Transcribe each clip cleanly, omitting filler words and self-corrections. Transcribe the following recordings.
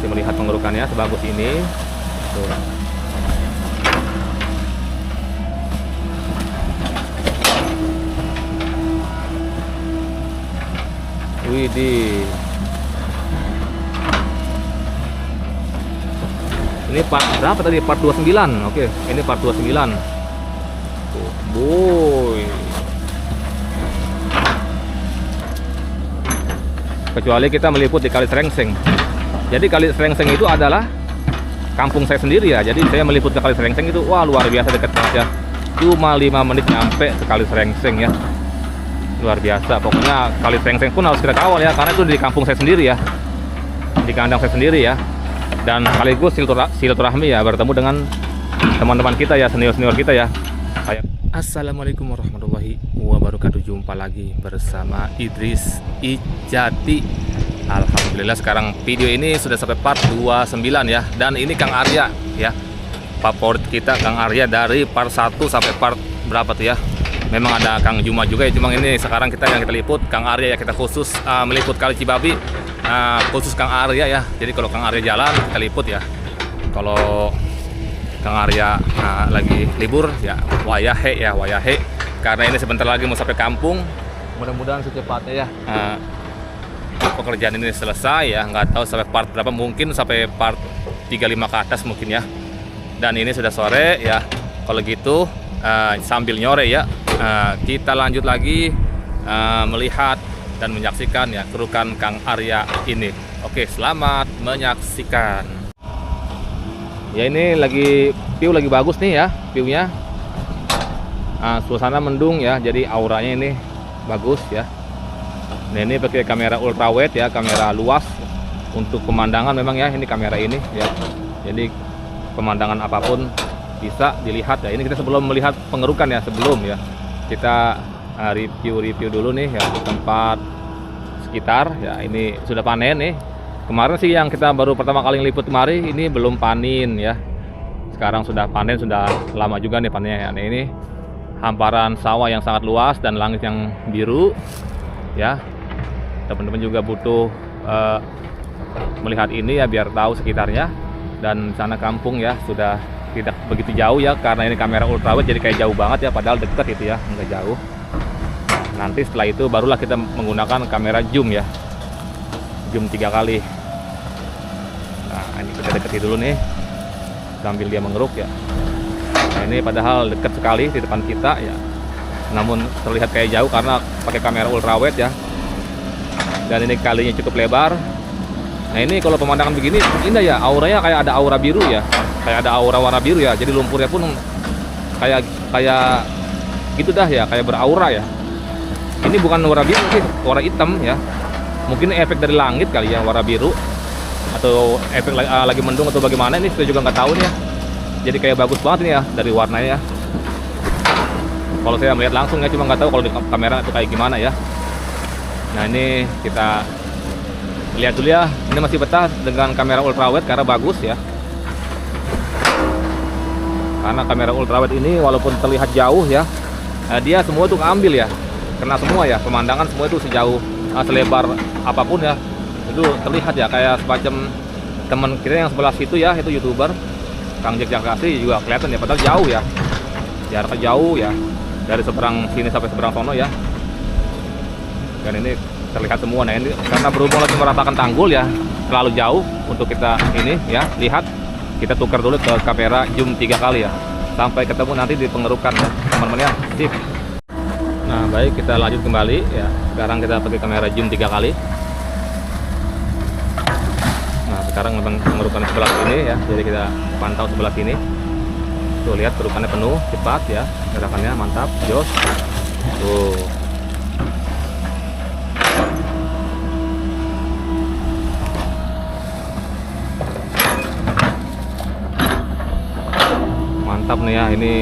masih melihat pengerukannya sebagus ini. Tuh. Widih. Ini part berapa tadi? Part 29. Oke, ini part 29. Tuh, boy. Kecuali kita meliput di Kali Serengseng. Jadi Kali Serengseng itu adalah kampung saya sendiri ya. Jadi saya meliput ke Kali Serengseng itu, wah luar biasa dekat banget ya. Cuma 5 menit nyampe ke Kali Serengseng ya. Luar biasa. Pokoknya Kali Serengseng pun harus kita kawal ya, karena itu di kampung saya sendiri ya. Di kandang saya sendiri ya. Dan sekaligus silaturahmi ya, bertemu dengan teman-teman kita ya, senior-senior kita ya. Assalamualaikum warahmatullahi wabarakatuh. Jumpa lagi bersama Idris Ijati. Alhamdulillah sekarang video ini sudah sampai part 29 ya. Dan ini Kang Arya ya, favorit kita Kang Arya dari part 1 sampai part berapa tuh ya. Memang ada Kang Juma juga ya, cuma ini sekarang kita yang kita liput Kang Arya ya, kita khusus meliput Kali Cibabi. Khusus Kang Arya ya. Jadi kalau Kang Arya jalan kita liput ya. Kalau Kang Arya lagi libur ya wayahe ya, wayahe. Karena ini sebentar lagi mau sampai kampung. Mudah-mudahan secepatnya ya pekerjaan ini selesai ya. Nggak tahu sampai part berapa, mungkin sampai part 35 ke atas mungkin ya. Dan ini sudah sore ya. Kalau gitu sambil nyore ya, kita lanjut lagi melihat dan menyaksikan ya kerukan Kang Arya ini. Oke, selamat menyaksikan. Ya ini view lagi bagus nih ya, viewnya. Suasana mendung ya, jadi auranya ini bagus ya. Nah ini pakai kamera ultrawide ya, kamera luas untuk pemandangan memang ya, ini kamera ini ya. Jadi pemandangan apapun bisa dilihat ya. Ini kita sebelum melihat pengerukan ya, sebelum ya kita review dulu nih ya tempat sekitar ya. Ini sudah panen nih. Kemarin sih yang kita baru pertama kali ngeliput kemari, ini belum panen ya. Sekarang sudah panen, sudah lama juga nih panennya ya. Nah, ini hamparan sawah yang sangat luas dan langit yang biru ya. Teman-teman juga butuh melihat ini ya, biar tahu sekitarnya. Dan sana kampung ya sudah tidak begitu jauh ya, karena ini kamera ultrawide jadi kayak jauh banget ya, padahal dekat itu ya, nggak jauh. Nanti setelah itu barulah kita menggunakan kamera zoom ya, zoom 3 kali. Nah ini kita dekati dulu nih sambil dia mengeruk ya. Nah ini padahal dekat sekali di depan kita ya, namun terlihat kayak jauh karena pakai kamera ultrawide ya. Dan ini kalinya cukup lebar. Nah ini kalau pemandangan begini indah ya, auranya kayak ada aura biru ya, kayak ada aura warna biru ya. Jadi lumpurnya pun kayak gitu dah ya, kayak beraura ya. Ini bukan warna biru sih, warna hitam ya. Mungkin efek dari langit kali ya, warna biru, atau efek lagi mendung atau bagaimana, ini saya juga nggak tahu nih ya. Jadi kayak bagus banget nih ya dari warnanya ya. Kalau saya melihat langsung ya, cuma nggak tahu kalau di kamera itu kayak gimana ya. Nah ini kita lihat dulu ya, ini masih betah dengan kamera ultrawide karena bagus ya. Karena kamera ultrawide ini walaupun terlihat jauh ya, dia semua tuh ngambil ya, kena semua ya, pemandangan semua itu sejauh selebar apapun ya, itu terlihat ya. Kayak semacam teman kita yang sebelah situ ya, itu YouTuber Kang Jack Jakasi juga kelihatan ya, padahal jauh ya, jaraknya jauh ya, dari seberang sini sampai seberang sono ya. Dan ini terlihat semua. Nah ini karena berhubung lagi meratakan tanggul ya, terlalu jauh untuk kita ini ya lihat. Kita tukar dulu ke kamera zoom 3 kali ya. Sampai ketemu nanti di pengerukan ya teman-teman ya. Sip. Nah baik, kita lanjut kembali ya. Sekarang kita pakai kamera zoom 3 kali. Nah sekarang pengerukan sebelah sini ya, jadi kita pantau sebelah sini. Tuh lihat kerukannya penuh, cepat ya, gerakannya mantap, jos. Tuh mantap nih ya. Ini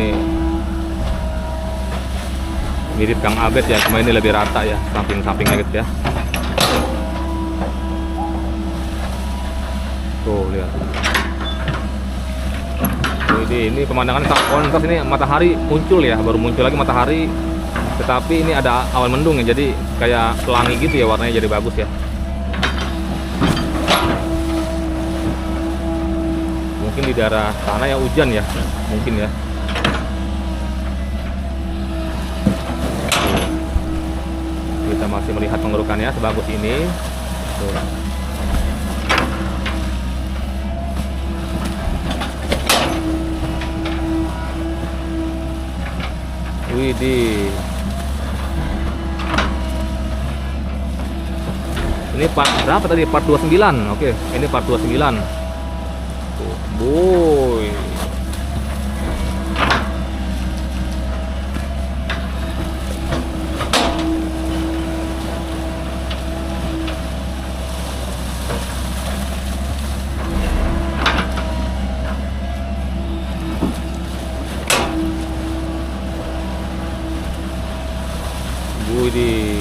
mirip Kang Abed ya, cuma ini lebih rata ya, samping-sampingnya gitu ya. Tuh lihat. Ini pemandangan sangat kontras, ini matahari muncul ya, baru muncul lagi matahari. Tetapi ini ada awan mendung ya, jadi kayak pelangi gitu ya, warnanya jadi bagus ya. mungkin di daerah sana ya hujan ya, mungkin ya. Kita masih melihat pengerukannya sebagus ini. Tuh. Widih. Ini part berapa tadi? Part 29. Oke, ini part 29. Tuh, boy. Widih.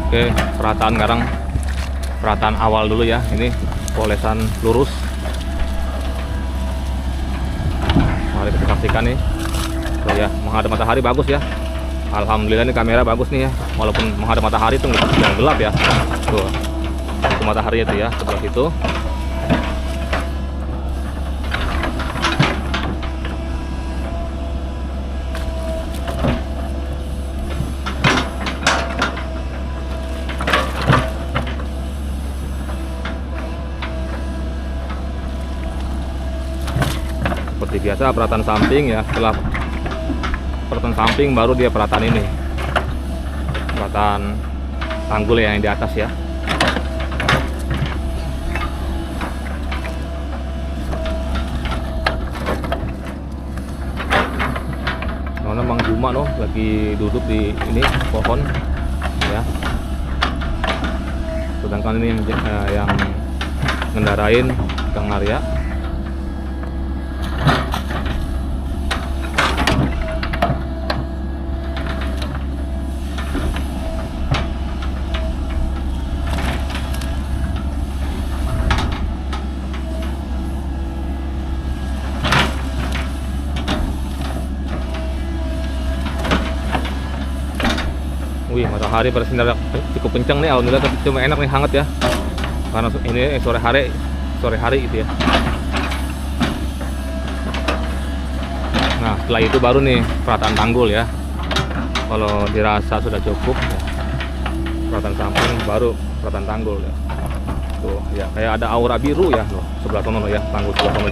Oke, perataan sekarang, perataan awal dulu ya. Ini polesan lurus. Mari kita saksikan nih. Tuh ya, menghadap matahari bagus ya. Alhamdulillah ini kamera bagus nih ya. Walaupun menghadap matahari itu nggak gelap ya. Tuh, itu matahari itu ya sebelah situ. Seperti biasa perataan samping ya, setelah perataan samping baru dia perataan ini, perataan tanggul yang di atas ya. Karena Mang Juma loh lagi duduk di ini pohon ya, sedangkan ini yang ngendarain Kang Arya. Wih, matahari bersinar cukup kencang nih. Alhamdulillah, cuma enak nih, hangat ya. Karena ini sore hari gitu ya. Nah, setelah itu baru nih perataan tanggul ya. Kalau dirasa sudah cukup, ya, perataan samping baru perataan tanggul ya. Tuh ya, kayak ada aura biru ya loh, sebelah sono ya, tanggul sebelah sono.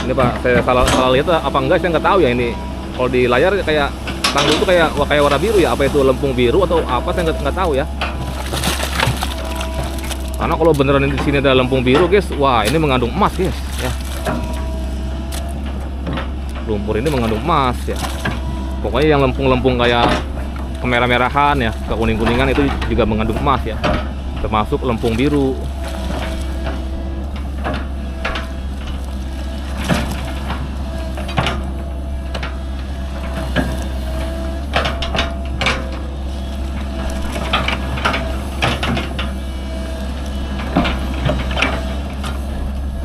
Ini Pak, saya salah lihat apa enggak saya nggak tahu ya ini. Kalau di layar kayak tanggul itu kayak warna biru ya, apa itu lempung biru atau apa saya nggak tahu ya. Karena kalau beneran di sini ada lempung biru guys, wah ini mengandung emas guys ya. Lumpur ini mengandung emas ya. Pokoknya yang lempung-lempung kayak kemerah-merahan ya, ke kuning-kuningan itu juga mengandung emas ya. Termasuk lempung biru.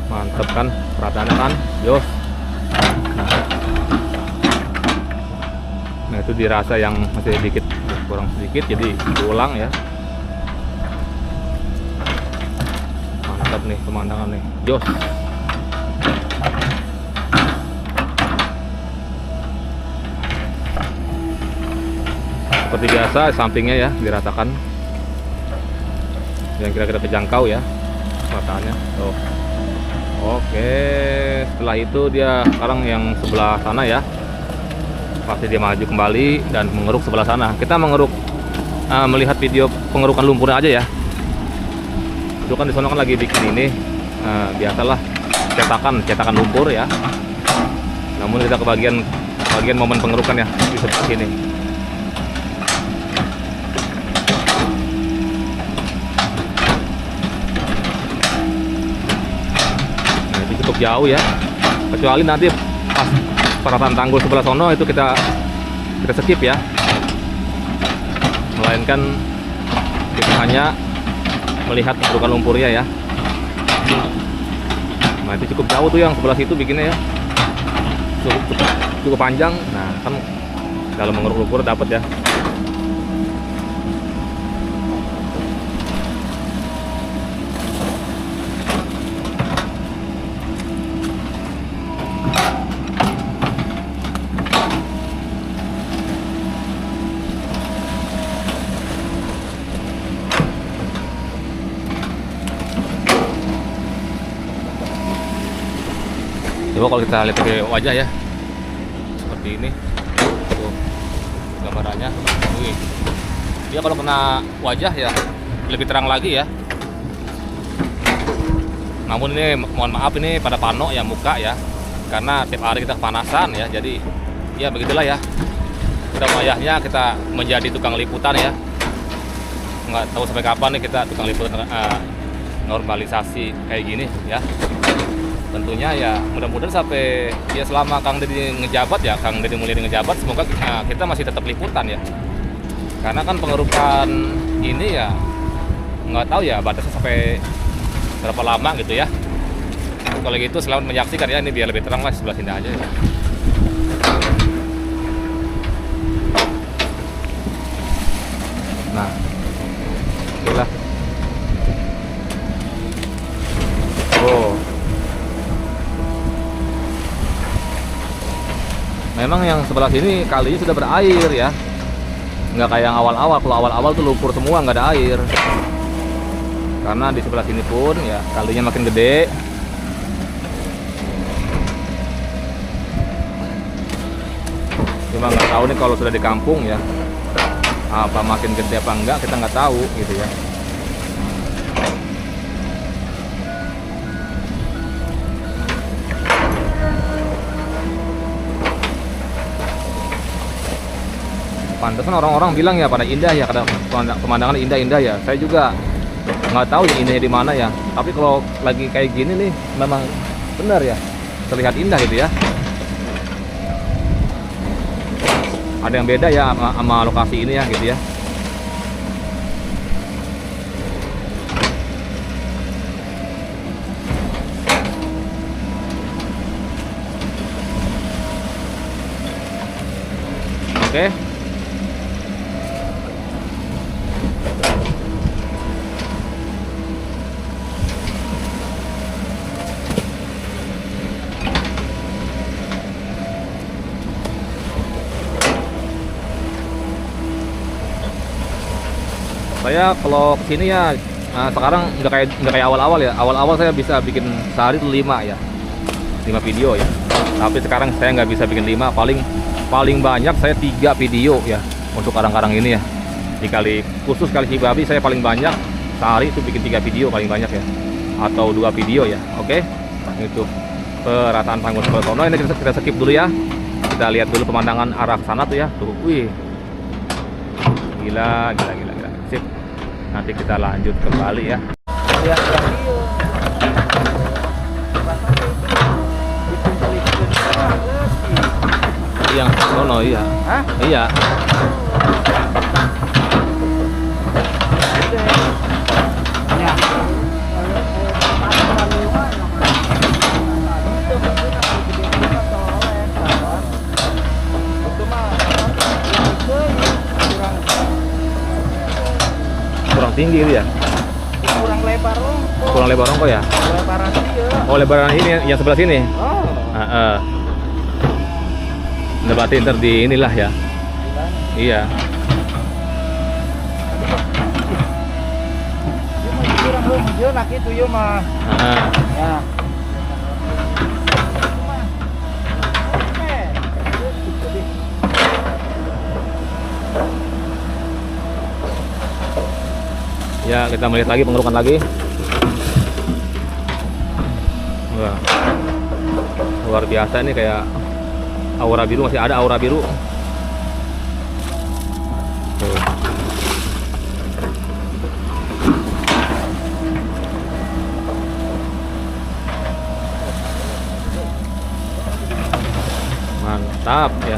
Mantep kan perataannya kan, Yos. Nah itu dirasa yang masih sedikit kurang sedikit, jadi diulang ya. Mantap nih pemandangan nih, Yos. Seperti biasa sampingnya ya diratakan, yang kira-kira kejangkau ya perataannya. Tuh. Oke, setelah itu dia sekarang yang sebelah sana ya, pasti dia maju kembali dan mengeruk sebelah sana. Kita mengeruk, melihat video pengerukan lumpurnya aja ya. Itu kan di sana kan lagi bikin ini, biasalah cetakan lumpur ya. Namun kita ke bagian momen pengerukan ya di sebelah sini. cukup jauh ya. Kecuali nanti pas perapatan tanggul sebelah sono itu kita skip ya. Melainkan kita hanya melihat pergerakan lumpurnya ya. Nah itu cukup jauh tuh yang sebelah situ bikinnya ya. Cukup panjang. Nah kan dalam mengeruk lumpur dapat ya. Coba kalau kita lihat pakai wajah ya, seperti ini tuh gambarannya. Wih, dia kalau kena wajah ya lebih terang lagi ya. Namun ini mohon maaf ini pada pano ya muka ya, karena tiap hari kita kepanasan ya. Jadi ya begitulah ya, kita wajahnya kita menjadi tukang liputan ya. Nggak tahu sampai kapan nih kita tukang liputan normalisasi kayak gini ya. Tentunya ya mudah-mudahan sampai ya selama Kang Deddy ngejabat ya, Kang Deddy Mulyadi ngejabat, semoga kita masih tetap liputan ya. Karena kan pengerukan ini ya nggak tahu ya batasnya sampai berapa lama gitu ya. Kalau gitu selamat menyaksikan ya, ini biar lebih terang lah sebelah sini aja ya. Nah, inilah. Oh. Memang yang sebelah sini kalinya sudah berair ya, nggak kayak yang awal-awal. Kalau awal-awal tuh lumpur semua, nggak ada air. Karena di sebelah sini pun ya kalinya makin gede. Cuma nggak tahu nih kalau sudah di kampung ya, apa makin gede apa enggak kita nggak tahu gitu ya. Pantesan orang-orang bilang ya pada indah ya, kadang pemandangan indah-indah ya. Saya juga nggak tahu ya indahnya di mana ya. Tapi kalau lagi kayak gini nih, memang benar ya, terlihat indah gitu ya. Ada yang beda ya sama lokasi ini ya gitu ya. Oke. Saya kalau kesini ya sekarang nggak kayak awal-awal ya. Awal-awal saya bisa bikin sehari itu 5 ya, 5 video ya. Tapi sekarang saya nggak bisa bikin 5, paling banyak saya 3 video ya untuk karang-karang ini ya. Dikali khusus kali Cibabi saya paling banyak sehari itu bikin 3 video paling banyak ya, atau 2 video ya. Oke, itu perataan tanggul sebelah sono. Ini kita skip dulu ya. Kita lihat dulu pemandangan arah sana tuh ya. Tuh, wih, gila. Sip. Nanti kita lanjut kembali ya. Yang sono iya. Hah? Iya. Kurang tinggi itu ya? Kurang lebar rongko. Kurang lebar rongko ya? Lebaran dia. Oh, lebaran ini yang sebelah sini? Oh. Nah, berarti ntar di inilah ya? Iya. Kurang lumjur nak itu yo mah. Ya. Ya, kita melihat lagi pengerukan lagi. Wah, luar biasa ini, kayak aura biru, masih ada aura biru. Tuh. mantap ya.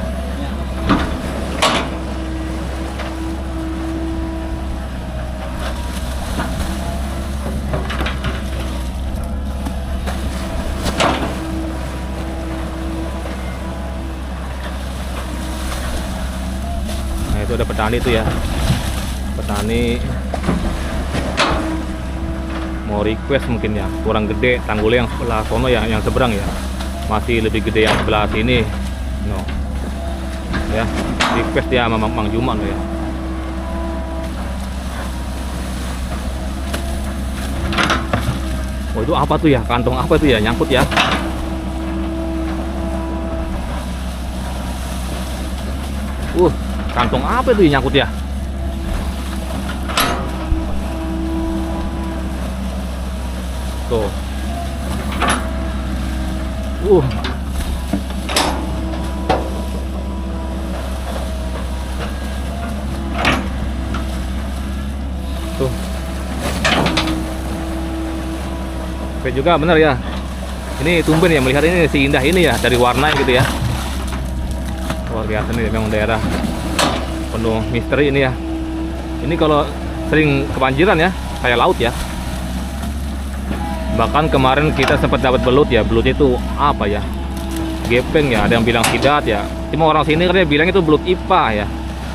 Nah itu ada petani itu ya, petani mau request mungkin ya, kurang gede tanggulnya yang sebelah sono ya, yang seberang ya, masih lebih gede yang sebelah sini no ya, request ya sama Mang Juman ya. Oh itu apa tuh ya, kantong apa tuh ya, nyangkut ya. Kantong apa itu yang nyangkut ya? Tuh. Tuh. Oke juga bener ya. Ini tumben ya melihat ini si indah ini ya, dari warna gitu ya. Luar biasa nih, memang daerah penuh misteri ini ya. Ini kalau sering kebanjiran ya, kayak laut ya. Bahkan kemarin kita sempat dapat belut ya, belutnya itu apa ya, gepeng ya, ada yang bilang sidat ya. Cuma orang sini katanya bilang itu belut IPA ya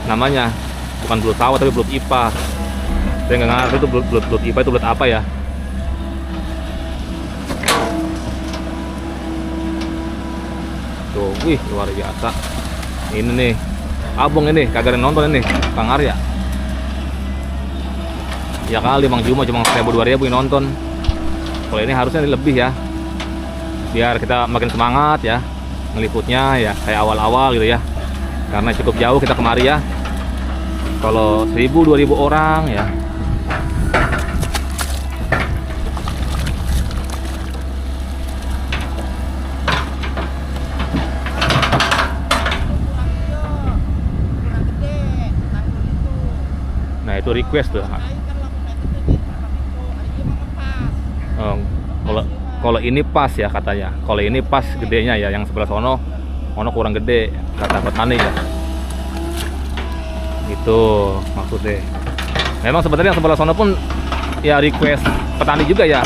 namanya, bukan belut sawah tapi belut IPA. Saya nggak ngerti itu belut IPA itu belut apa ya. Tuh, wih luar biasa. Ini nih, abang ini kagak ada nonton ini, Kang Arya. Ya kali Mang Juma cuma 1.000-2.000 yang nonton. Kalau ini harusnya lebih ya, biar kita makin semangat ya ngeliputnya ya, kayak awal-awal gitu ya, karena cukup jauh kita kemari ya. Kalau 1.000-2.000 orang ya, nah itu request tuh. Kalau ini pas ya katanya. Kalau ini pas gedenya ya, yang sebelah sono kurang gede kata petani ya. Itu maksudnya. Memang sebenarnya yang sebelah sono pun ya request petani juga ya.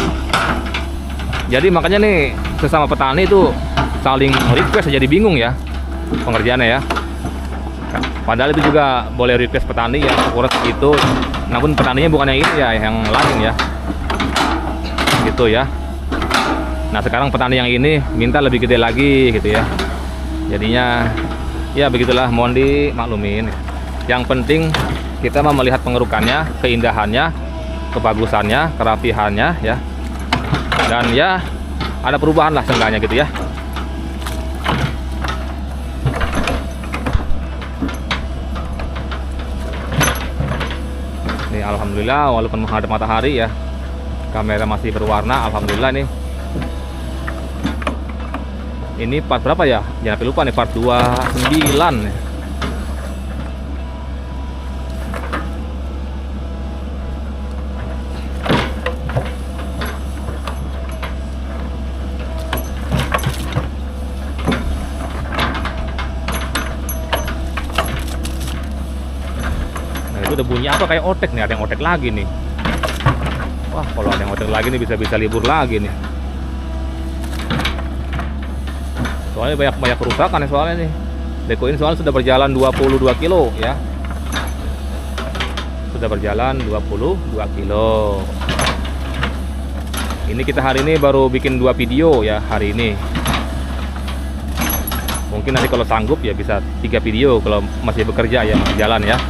Jadi makanya nih sesama petani itu saling request, jadi bingung ya pengerjaannya ya. Padahal itu juga boleh request petani ya, ukuran segitu. Namun petaninya bukan yang ini ya, yang lain ya. Gitu ya. Nah sekarang petani yang ini minta lebih gede lagi gitu ya. Jadinya ya begitulah, mohon dimaklumin. Yang penting kita mau melihat pengerukannya, keindahannya, kebagusannya, kerapihannya ya. Dan ya ada perubahan lah seenggaknya gitu ya. Nih alhamdulillah walaupun menghadap matahari ya, kamera masih berwarna, alhamdulillah nih. Ini part berapa ya? Jangan lupa nih, part 29 nih. Nah itu udah bunyi apa, kayak otek nih, ada yang otek lagi nih. Wah kalau ada yang otek lagi nih bisa-bisa libur lagi nih. Soalnya banyak kerusakan ya soalnya nih. Deko ini soalnya sudah berjalan 22 kilo ya. Sudah berjalan 22 kilo. Ini kita hari ini baru bikin 2 video ya hari ini. Mungkin nanti kalau sanggup ya bisa 3 video kalau masih bekerja ya, masih jalan ya.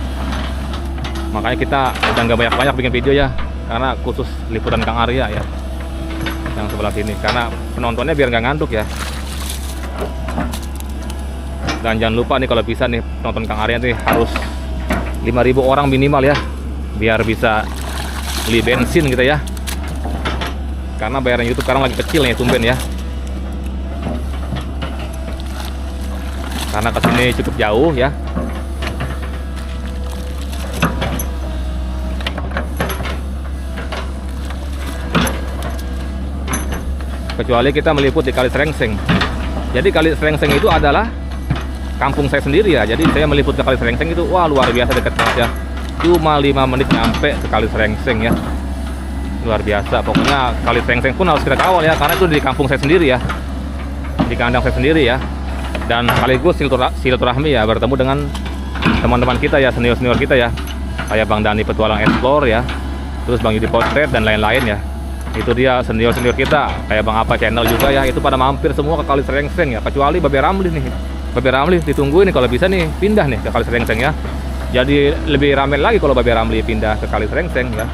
Makanya kita udah nggak banyak-banyak bikin video ya, karena khusus liputan Kang Arya ya yang sebelah sini, karena penontonnya biar nggak ngantuk ya. Dan jangan lupa nih kalau bisa nih nonton Kang Arya nih harus 5.000 orang minimal ya, biar bisa beli bensin gitu ya, karena bayaran YouTube sekarang lagi kecil nih tumben ya, karena kesini cukup jauh ya. Kecuali kita meliput di Kali Srengseng. Jadi Kali Srengseng itu adalah kampung saya sendiri ya. Jadi saya meliput ke Kali Serengseng itu wah luar biasa dekat banget ya. Cuma 5 menit nyampe ke Kali Serengseng ya. Luar biasa. Pokoknya Kali Serengseng pun harus kita kawal ya, karena itu di kampung saya sendiri ya. Di kandang saya sendiri ya. Dan sekaligus silaturahmi ya, bertemu dengan teman-teman kita ya, senior-senior kita ya. Kayak Bang Dani Petualang Explore ya. Terus Bang Yudi Potret dan lain-lain ya. Itu dia senior-senior kita, kayak Bang Apa Channel juga ya, itu pada mampir semua ke Kali Serengseng ya, kecuali Babe Ramli nih. Babe Ramli ditungguin nih, kalau bisa nih pindah nih ke Kali Serengseng ya. Jadi lebih ramai lagi kalau Babe Ramli pindah ke Kali Serengseng ya.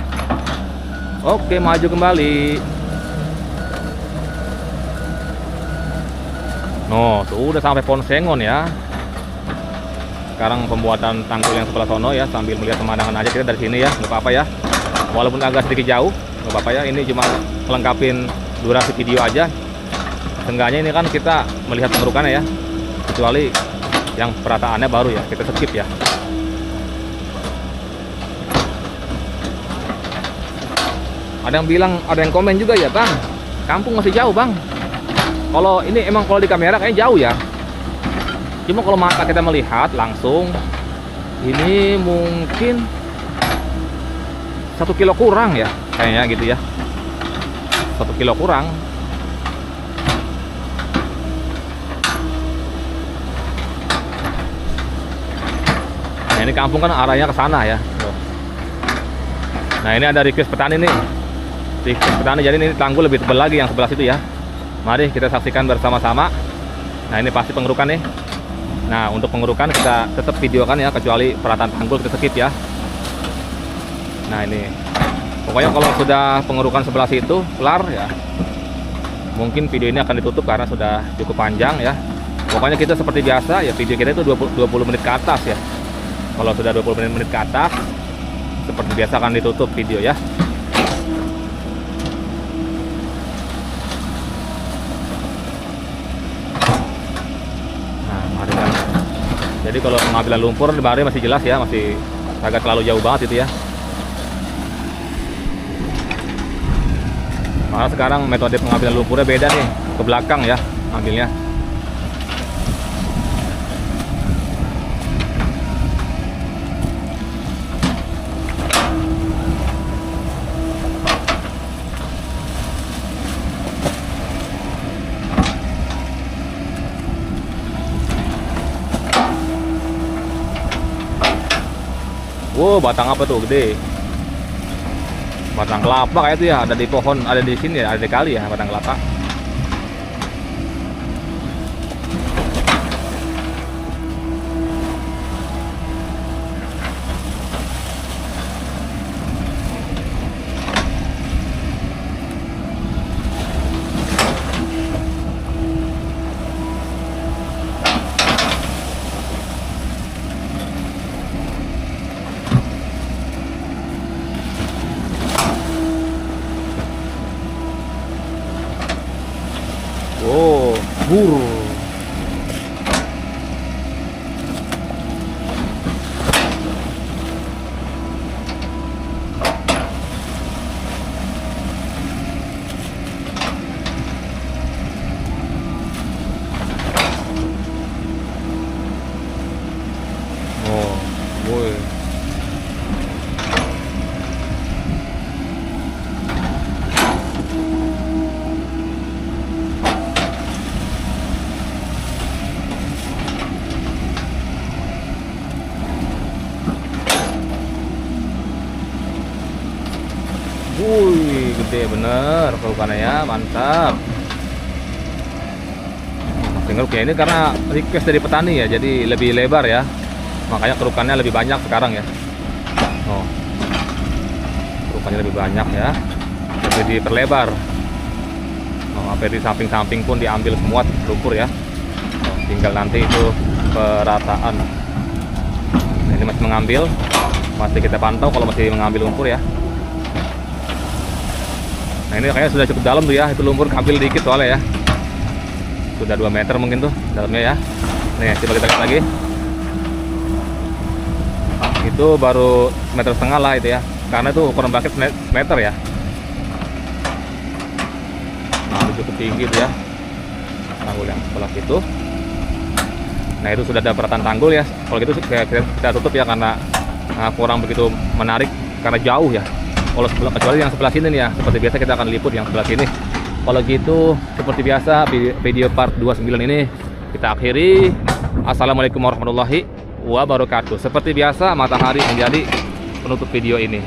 Oke, maju kembali. No, sudah sampai Pohon Sengon ya. Sekarang pembuatan tanggul yang sebelah sono ya, sambil melihat pemandangan aja kita dari sini ya, nggak apa-apa ya. Walaupun agak sedikit jauh, nggak apa-apa ya. Ini cuma melengkapin durasi video aja. Seenggaknya ini kan kita melihat pengerukannya ya. Kecuali yang perataannya baru ya, kita skip ya. Ada yang bilang, ada yang komen juga ya, Bang, kampung masih jauh Bang. Kalau ini emang kalau di kamera kayaknya jauh ya. Cuma kalau mata kita melihat langsung, ini mungkin 1 kilo kurang ya, kayaknya gitu ya. 1 kilo kurang. Nah ini kampung kan arahnya ke sana ya. Nah ini ada request petani nih. Request petani, jadi ini tanggul lebih tebal lagi yang sebelah situ ya. Mari kita saksikan bersama-sama. Nah ini pasti pengerukan nih. Nah untuk pengerukan kita tetap videokan ya, kecuali perataan tanggul kita skip ya. Nah ini pokoknya kalau sudah pengerukan sebelah situ kelar ya, mungkin video ini akan ditutup karena sudah cukup panjang ya. Pokoknya kita seperti biasa ya, video kita itu 20 menit ke atas ya. Kalau sudah 20 menit ke atas, seperti biasa akan ditutup video ya. Nah mari kan. Jadi kalau pengambilan lumpur di Bari masih jelas ya, masih agak terlalu jauh banget itu ya. Karena sekarang metode pengambilan lumpurnya beda nih, ke belakang ya ambilnya. Wow, batang apa tuh gede? Batang kelapa kayak itu ya, ada di pohon, ada di sini ya, ada di kali ya batang kelapa. Oh, buru. Oh, woi. Wih, gede bener kerukannya ya, mantap. Ngeruk ya, ini karena request dari petani ya, jadi lebih lebar ya, makanya kerukannya lebih banyak sekarang ya. Oh, kerukannya lebih banyak ya, lebih diperlebar. Oh, sampai di samping-samping pun diambil semua lumpur ya. Oh, tinggal nanti itu perataan. Nah, ini masih mengambil, masih kita pantau kalau masih mengambil lumpur ya. Nah ini kayaknya sudah cukup dalam tuh ya, itu lumpur ambil dikit soalnya ya. Sudah 2 meter mungkin tuh dalamnya ya. Nih coba kita lihat lagi. Itu baru 1,5 meter lah itu ya, karena itu ukuran bucket meter ya. Nah itu cukup tinggi tuh ya, tanggul yang sebelah situ. Nah itu sudah ada peratan tanggul ya. Kalau gitu kita tutup ya, karena kurang begitu menarik karena jauh ya. Kalau kecuali yang sebelah sini nih ya, seperti biasa kita akan liput yang sebelah sini. Kalau gitu seperti biasa video part 29 ini kita akhiri. Assalamualaikum warahmatullahi wabarakatuh. Seperti biasa matahari menjadi penutup video ini.